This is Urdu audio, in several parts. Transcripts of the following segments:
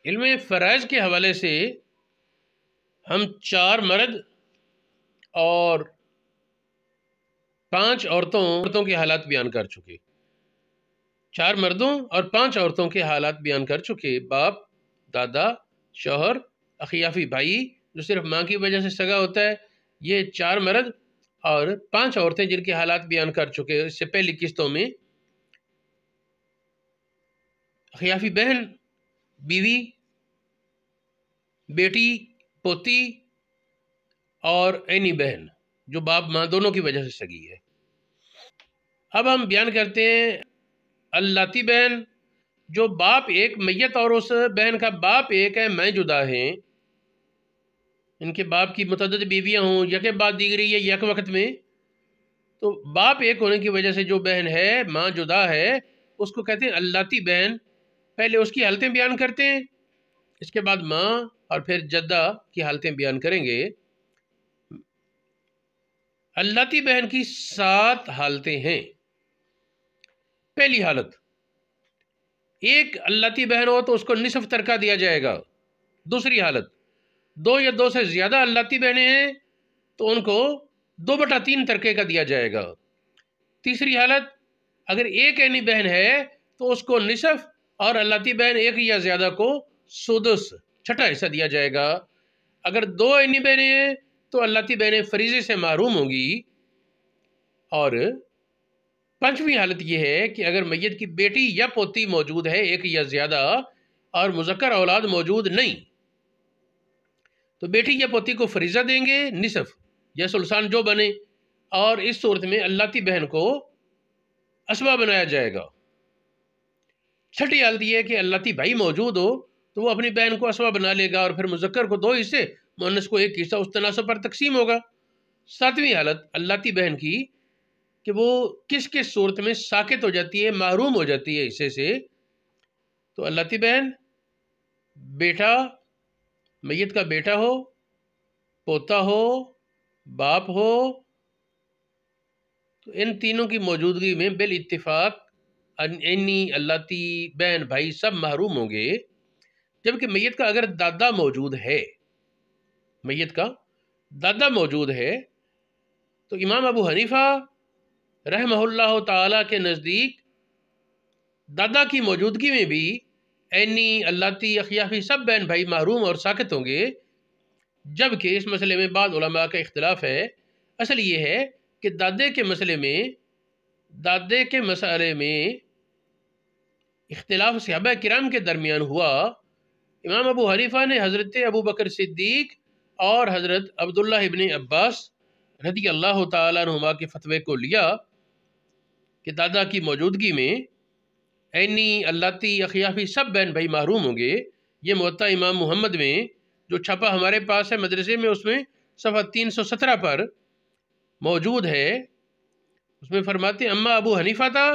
علم فرائض کے حوالے سے ہم 4 مرد اور 5 عورتوں کے حالات بیان کر چکے. 4 مردوں اور 5 عورتوں کے حالات بیان کر چکے. باپ، دادا، شوہر، اخیافی بھائی جو صرف ماں کی وجہ سے سگا ہوتا ہے، یہ 4 مرد اور 5 عورتیں جن کے حالات بیان کر چکے. اس سے پہلی قسطوں میں اخیافی بہن، بیوی، بیٹی، پوتی اور عینی بہن جو باپ ماں دونوں کی وجہ سے سگی ہے. اب ہم بیان کرتے ہیں اللاتی بہن جو باپ ایک میت اور اس بہن کا باپ ایک ہے، میں جدا ہیں. ان کے باپ کی متعدد بیویاں ہوں، یک بعد دیگری یا یک وقت میں، تو باپ ایک ہونے کی وجہ سے جو بہن ہے ماں جدا ہے اس کو کہتے ہیں اللاتی بہن. پہلے اس کی حالتیں بیان کرتے ہیں، اس کے بعد ماں اور پھر جدہ کی حالتیں بیان کریں گے. اللاتی بہن کی 7 حالتیں ہیں. پہلی حالت، ایک اللاتی بہن ہو تو اس کو نصف ترکہ دیا جائے گا. دوسری حالت، 2 یا 2 سے زیادہ اللاتی بہنیں ہیں تو ان کو 2/3 ترکے کا دیا جائے گا. تیسری حالت، اگر ایک عینی بہن ہے تو اس کو نصف اور اللاتی بہن ایک یا زیادہ کو سدس، چھٹا حصہ دیا جائے گا. اگر 2 عینی بہنیں ہیں تو اللاتی بہنیں فریضے سے محروم ہوں گی. اور 5ویں حالت یہ ہے کہ اگر میت کی بیٹی یا پوتی موجود ہے ایک یا زیادہ اور مذکر اولاد موجود نہیں تو بیٹی یا پوتی کو فریضہ دیں گے نصف یا ثلثان جو بنے، اور اس صورت میں اللاتی بہن کو اسبہ بنایا جائے گا. چھٹی حالت یہ ہے کہ اللاتی بھائی موجود ہو تو وہ اپنی بہن کو اسبہ بنا لے گا اور پھر مذکر کو 2 حصے، مؤنث کو 1 حصہ اس تناسب پر تقسیم ہوگا. 7ویں حالت اللاتی بہن کی کہ وہ کس کس صورت میں ساقط ہو جاتی ہے، محروم ہو جاتی ہے حصے سے. تو اللاتی بہن بیٹا، میت کا بیٹا ہو، پوتا ہو، باپ ہو، تو ان تینوں کی موجودگی میں بالاتفاق عینی اللاتی بہن بھائی سب محروم ہوں گے. جبکہ میت کا اگر دادا موجود ہے، میت کا دادا موجود ہے تو امام ابو حنیفہ رحمہ اللہ تعالی کے نزدیک دادا کی موجودگی میں بھی عینی اللاتی اخیافی سب بہن بھائی محروم اور ساقط ہوں گے. جبکہ اس مسئلے میں بعض علماء کا اختلاف ہے. اصل یہ ہے کہ دادے کے مسئلے میں اختلاف صحابہ کرام کے درمیان ہوا. امام ابو حنیفہ نے حضرت ابو بکر صدیق اور حضرت عبداللہ ابن عباس رضی اللہ تعالیٰ عنہما کے فتوے کو لیا کہ دادا کی موجودگی میں عینی اللاتی اخیافی سب بہن بھائی محروم ہوں گے. یہ موطا امام محمد میں جو چھپا ہمارے پاس ہے مدرسے میں، اس میں صفحہ 317 پر موجود ہے. اس میں فرماتے ہیں اما ابو حنیفہ تھا،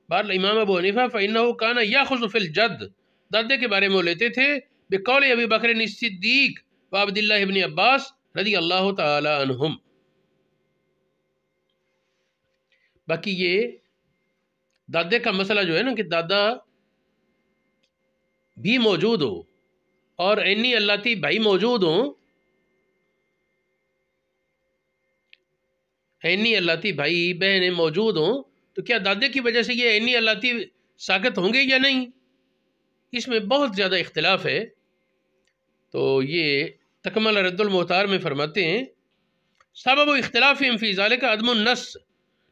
بہرحال امام ابو حنیفہ فإنہ کان یاخذ فی الجد، دادے کے بارے میں وہ لیتے تھے بقول ابی بکر صدیق و عبداللہ ابن عباس رضی اللہ تعالی عنہم. باقی یہ دادے کا مسئلہ جو ہے نا کہ دادا بھی موجود ہو اور عینی اللاتی بھائی موجود ہوں، عینی اللاتی بھائی بہنیں موجود ہوں تو کیا دادے کی وجہ سے یہ عینی اللاتی ساقط ہوں گے یا نہیں؟ اس میں بہت زیادہ اختلاف ہے. تو یہ تکمل رد المختار میں فرماتے ہیں سبب اختلاف فی ذالک عدم النص،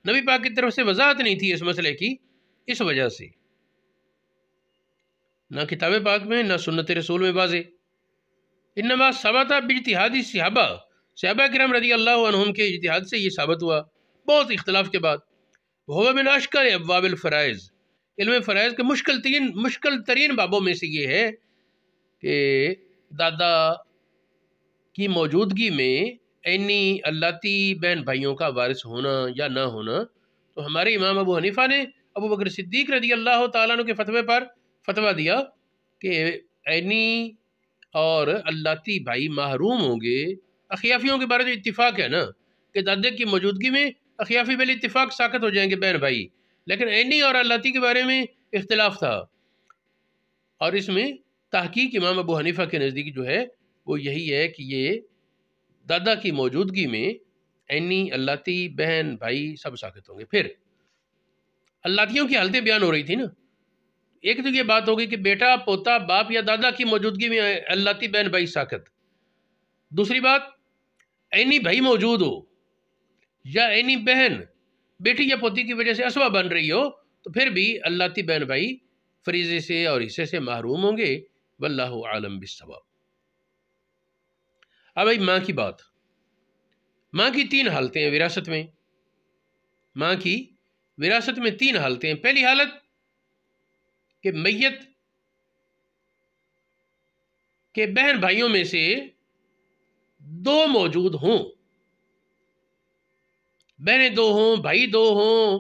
نبی پاک کی طرف سے وضاحت نہیں تھی اس مسئلے کی، اس وجہ سے نہ کتاب پاک میں نہ سنت رسول میں واضح. انما ثبت باجتہاد صحابہ کرام رضی اللہ عنہم کے اجتہاد سے یہ ثابت ہوا بہت اختلاف کے بعد. وہ من اشکل ابواب الفرائض، علم فرائض کے مشکل ترین بابوں میں سے یہ ہے کہ دادا کی موجودگی میں عینی اللاتی بہن بھائیوں کا وارث ہونا یا نہ ہونا. تو ہمارے امام ابو حنیفہ نے ابو بکر صدیق رضی اللہ تعالیٰ عنہ کے فتوے پر فتویٰ دیا کہ عینی اور اللاتی بھائی محروم ہوں گے. اخیافیوں کے بارے میں اتفاق ہے نا کہ دادے کی موجودگی میں اخیافی بال اتفاق ساقط ہو جائیں گے بہن بھائی، لیکن عینی اور اللاتی کے بارے میں اختلاف تھا. اور اس میں تحقیق امام ابو حنیفہ کے نزدیک جو ہے وہ یہی ہے کہ یہ دادا کی موجودگی میں عینی اللتی بہن بھائی سب ساقط ہوں گے۔ پھر اللاتیوں کی حالتیں بیان ہو رہی تھی نا، ایک تو یہ بات ہوگی کہ بیٹا، پوتا، باپ یا دادا کی موجودگی میں اللتی بہن بھائی ساقط۔ دوسری بات، عینی بھائی موجود ہو یا عینی بہن بیٹی یا پوتی کی وجہ سے اسبہ بن رہی ہو تو پھر بھی اللتی بہن بھائی فریضے سے اور حصے سے محروم ہوں گے۔ واللہ عالم بالصواب۔ اب بھائی ماں کی بات، ماں کی 3 حالتیں ہیں وراثت میں۔ ماں کی وراثت میں 3 حالتیں ہیں۔ پہلی حالت کہ میت کے بہن بھائیوں میں سے 2 موجود ہوں، بہنیں 2 ہوں، بھائی 2 ہوں،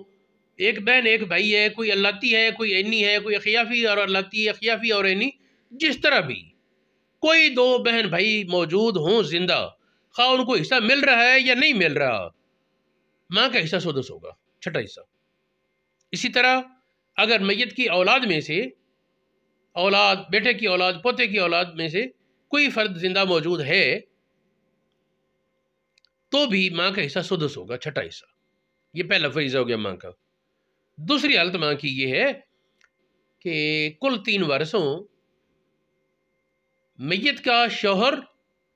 ایک بہن ایک بھائی ہے، کوئی اللتی ہے کوئی عینی ہے، کوئی اخیافی اور اللتی، اخیافی اور عینی، جس طرح بھی کوئی 2 بہن بھائی موجود ہوں زندہ، خواہ ان کو حصہ مل رہا ہے یا نہیں مل رہا، ماں کا حصہ سدس ہوگا، 6واں حصہ۔ اسی طرح اگر میت کی اولاد میں سے، اولاد، بیٹے کی اولاد، پوتے کی اولاد میں سے کوئی فرد زندہ موجود ہے تو بھی ماں کا حصہ سدس ہوگا، 6واں حصہ۔ یہ پہلا فریضہ ہو گیا ماں کا۔ دوسری حالت ماں کی یہ ہے کہ کل 3 وارثوں، میت کا شوہر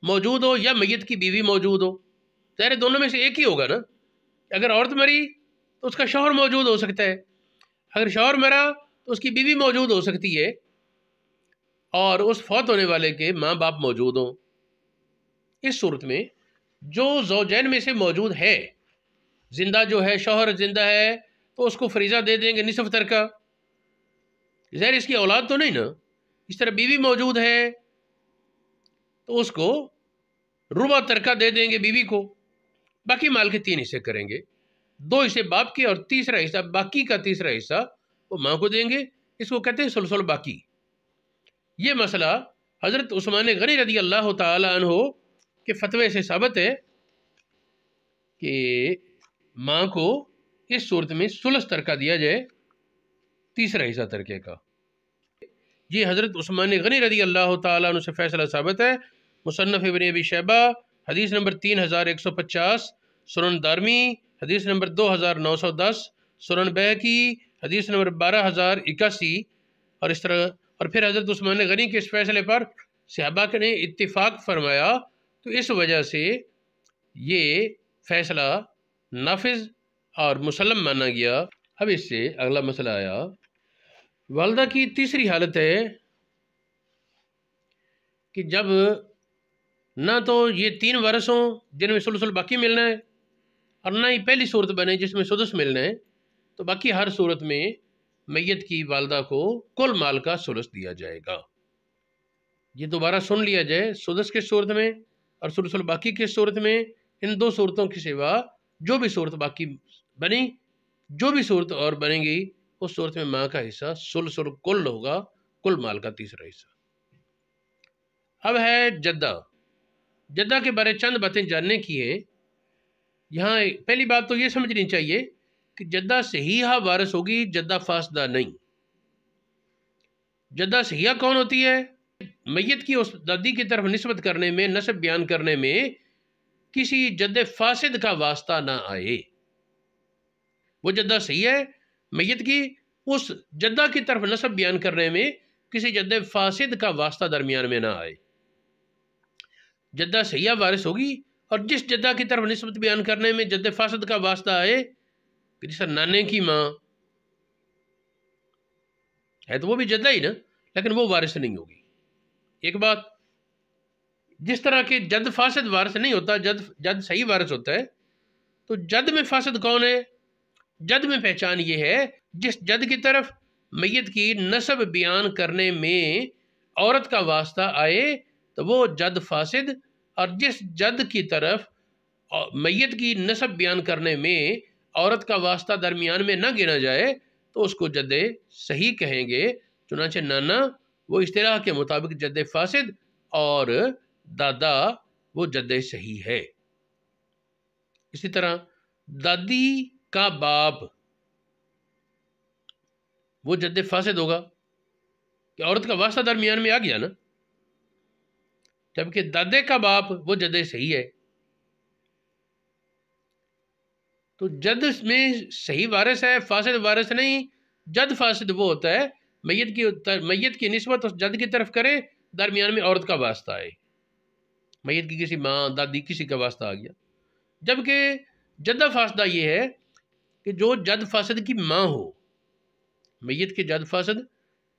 موجود ہو یا میت کی بیوی موجود ہو، ظاہر دونوں میں سے ایک ہی ہوگا نا۔ اگر عورت مری تو اس کا شوہر موجود ہو سکتا ہے، اگر شوہر مرا تو اس کی بیوی موجود ہو سکتی ہے، اور اس فوت ہونے والے کے ماں باپ موجود ہوں۔ اس صورت میں جو زوجین میں سے موجود ہے، زندہ جو ہے، شوہر زندہ ہے، تو اس کو فریضہ دے دیں گے نصف ترکہ، ظاہر اس کی اولاد تو نہیں نا۔ اس طرح بیوی موجود ہے تو اس کو ربع ترکہ دے دیں گے بیوی کو، باقی مال کے 3 حصے کریں گے، 2 حصے باپ کے اور تیسرا حصہ، باقی کا تیسرا حصہ وہ ماں کو دیں گے۔ اس کو کہتے ہیں ثلث باقی۔ یہ مسئلہ حضرت عثمان غنی رضی اللہ تعالی عنہ کے فتوے سے ثابت ہے کہ ماں کو اس صورت میں ثلث ترکہ دیا جائے، تیسرا حصہ ترکے کا۔ یہ حضرت عثمان غنی رضی اللہ تعالیٰ عنہ سے فیصلہ ثابت ہے۔ مصنف ابن ابی شیبہ حدیث نمبر 3150، سنن دارمی حدیث نمبر 2910، سنن بیہقی حدیث نمبر 12081، اور اس طرح، اور پھر حضرت عثمان غنی کے اس فیصلے پر صحابہ نے اتفاق فرمایا، تو اس وجہ سے یہ فیصلہ نافذ اور مسلم مانا گیا۔ اب اس سے اگلا مسئلہ آیا، والدہ کی تیسری حالت ہے کہ جب نہ تو یہ 3 وارث ہوں جن میں ثلث باقی ملنا ہے، اور نہ ہی پہلی صورت بنے جس میں سدس ملنا ہے، تو باقی ہر صورت میں میت کی والدہ کو کل مال کا ثلث دیا جائے گا۔ یہ دوبارہ سن لیا جائے، سدس کی صورت میں اور ثلث باقی کی صورت میں، ان 2 صورتوں کے سوا جو بھی صورت باقی بنی، جو بھی صورت اور بنے گی، اس صورت میں ماں کا حصہ ثلث کل ہوگا، کل مال کا تیسرا حصہ۔ اب ہے جدہ۔ جدہ کے بارے چند باتیں جاننے کی ہیں۔ یہاں پہلی بات تو یہ سمجھنی چاہیے کہ جدہ صحیحہ وارث ہوگی، جدہ فاسدہ نہیں۔ جدہ صحیحہ کون ہوتی ہے؟ میت کی اس دادی کی طرف نسبت کرنے میں، نسب بیان کرنے میں کسی جد فاسد کا واسطہ نہ آئے، وہ جدہ صحیح ہے۔ میت کی اس جدہ کی طرف نسب بیان کرنے میں کسی جد فاسد کا واسطہ درمیان میں نہ آئے، جدہ صحیحہ وارث ہوگی۔ اور جس جدہ کی طرف نسبت بیان کرنے میں جد فاسد کا واسطہ آئے، جیسے نانے کی ماں ہے تو وہ بھی جدہ ہی نا، لیکن وہ وارث نہیں ہوگی۔ ایک بات، جس طرح کہ جد فاسد وارث نہیں ہوتا، جد صحیح وارث ہوتا ہے، تو جد میں فاسد کون ہے؟ جد میں پہچان یہ ہے جس جد کی طرف میت کی نسب بیان کرنے میں عورت کا واسطہ آئے تو وہ جد فاسد، اور جس جد کی طرف میت کی نسب بیان کرنے میں عورت کا واسطہ درمیان میں نہ گنا جائے تو اس کو جد صحیح کہیں گے۔ چنانچہ نانا وہ اصطلاح کے مطابق جد فاسد، اور دادا وہ جد صحیح ہے۔ اسی طرح دادی کا باپ وہ جد فاسد ہوگا، کہ عورت کا واسطہ درمیان میں آ گیا نا، جبکہ دادے کا باپ وہ جد صحیح ہے. تو جد میں صحیح وارث ہے، فاسد وارث نہیں. جد فاسد وہ ہوتا ہے میت کی نسبت اس جد کی طرف کرے، درمیان میں عورت کا واسطہ ہے، میت کی کسی ماں دادی کسی کا واسطہ آ گیا. جبکہ جدہ فاسدہ یہ ہے کہ جو جد فاسد کی ماں ہو، میت کے جد فاسد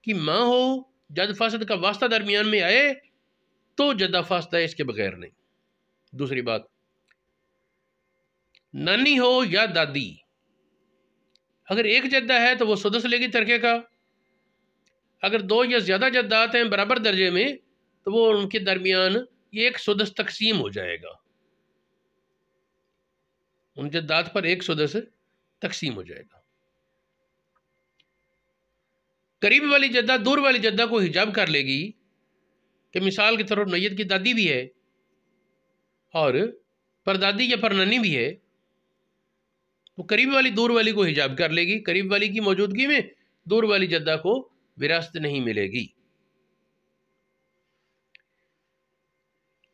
کی ماں ہو، جد فاسد کا واسطہ درمیان میں آئے تو جدہ فاسدہ ہے، اس کے بغیر نہیں. دوسری بات، نانی ہو یا دادی، اگر ایک جدہ ہے تو وہ سدس لے گی ترکے کا. اگر دو یا زیادہ جدات ہیں برابر درجے میں تو وہ ان کے درمیان یہ ایک سدس تقسیم ہو جائے گا، ان جدات پر ایک سدس تقسیم ہو جائے گا. قریب والی جدہ دور والی جدہ کو حجاب کر لے گی، کہ مثال کے طور پر میت کی دادی بھی ہے اور پردادی یا پرنانی بھی ہے، تو قریب والی دور والی کو حجاب کر لے گی. قریب والی کی موجودگی میں دور والی جدہ کو وراثت نہیں ملے گی.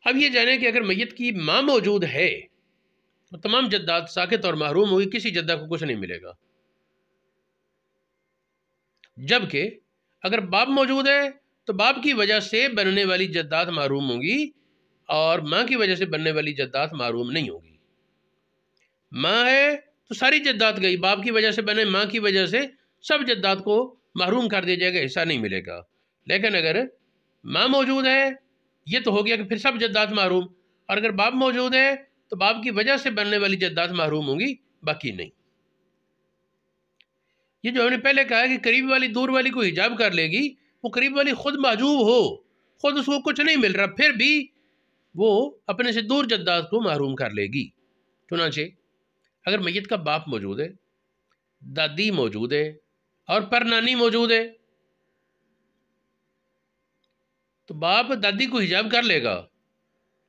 اب یہ جانیں کہ اگر میت کی ماں موجود ہے تو تمام جدات ساکت اور محروم ہوگی، کسی جدہ کو کچھ نہیں ملے گا. جبکہ اگر باپ موجود ہے تو باپ کی وجہ سے بننے والی جدات محروم ہوں گی اور ماں کی وجہ سے بننے والی جدات محروم نہیں ہوگی. ماں ہے تو ساری جدات گئی، باپ کی وجہ سے بنے، ماں کی وجہ سے سب جدات کو محروم کر دیا جائے گا، حصہ نہیں ملے گا. لیکن اگر ماں موجود ہے یہ تو ہو گیا کہ پھر سب جدات محروم، اور اگر باپ موجود ہے تو باپ کی وجہ سے بننے والی جدات محروم ہوں گی، باقی نہیں. یہ جو ہم نے پہلے کہا ہے کہ قریب والی دور والی کو حجاب کر لے گی، وہ قریب والی خود محجوب ہو، خود اس کو کچھ نہیں مل رہا، پھر بھی وہ اپنے سے دور جدات کو محروم کر لے گی. چنانچہ اگر میت کا باپ موجود ہے، دادی موجود ہے اور پرنانی موجود ہے تو باپ دادی کو حجاب کر لے گا،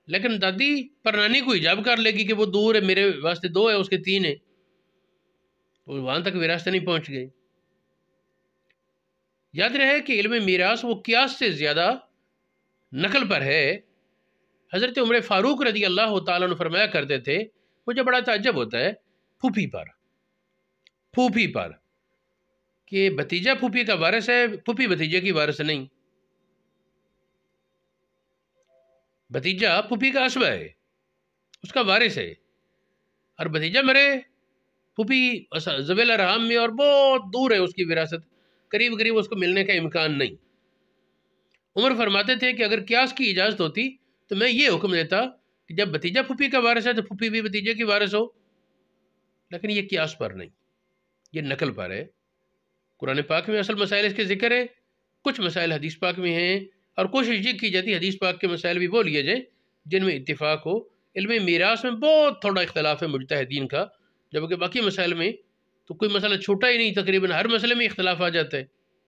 لیکن دادی پرنانی کو حجاب کر لے گی کہ وہ دور ہے، میرے واسطے 2 ہے، اس کے 3 ہے، تو وہاں تک وراثت نہیں پہنچ گئی. یاد رہے کہ علم میراث وہ قیاس سے زیادہ نقل پر ہے. حضرت عمر فاروق رضی اللہ تعالیٰ عنہ فرمایا کرتے تھے، مجھے بڑا تعجب ہوتا ہے پھوپھی پر کہ بھتیجا پھوپھی کا وارث ہے، پھوپھی بھتیجے کی وارث نہیں. بھتیجا پھوپھی کا اسبہ ہے، اس کا وارث ہے، اور بھتیجا مرے پھوپھی ذویل ارحام میں اور بہت دور ہے اس کی وراثت، قریب قریب اس کو ملنے کا امکان نہیں. عمر فرماتے تھے کہ اگر قیاس کی اجازت ہوتی تو میں یہ حکم دیتا کہ جب بھتیجا پھوپھی کا وارث ہے تو پھوپھی بھی بھتیجے کی وارث ہو. لیکن یہ قیاس پر نہیں، یہ نقل پر ہے. قرآن پاک میں اصل مسائل اس کے ذکر ہے، کچھ مسائل حدیث پاک میں ہیں، اور کوشش یہ کی جاتی ہے حدیث پاک کے مسائل بھی وہ لیے جائیں جن میں اتفاق ہو. علم میراث میں بہت تھوڑا اختلاف ہے مجتہدین کا، جبکہ باقی مسائل میں تو کوئی مسئلہ چھوٹا ہی نہیں، تقریباً ہر مسئلے میں اختلاف آ جاتا ہے.